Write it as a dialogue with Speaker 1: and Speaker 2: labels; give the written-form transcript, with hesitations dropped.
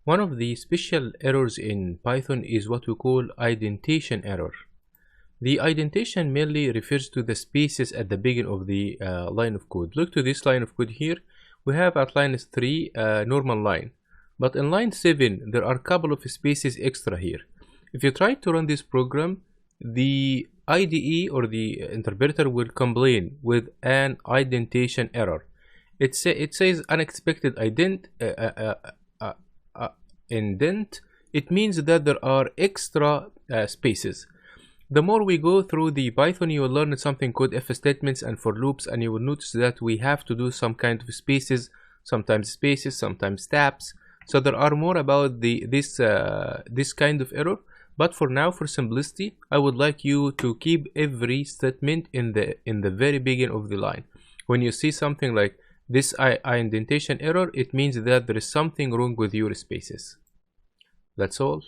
Speaker 1: One of the special errors in Python is what we call indentation error. The indentation mainly refers to the spaces at the beginning of the line of code. Look to this line of code here. We have at line 3 normal line, but in line 7 there are a couple of spaces extra here. If you try to run this program, the IDE or the interpreter will complain with an indentation error. It says unexpected indent. It means that there are extra spaces. The more we go through the Python, you will learn something called if statements and for loops, and you will notice that we have to do some kind of spaces, sometimes tabs. So there are more about this kind of error. But for now, for simplicity, I would like you to keep every statement in the very beginning of the line. When you see something like this indentation error, it means that there is something wrong with your spaces. That's all.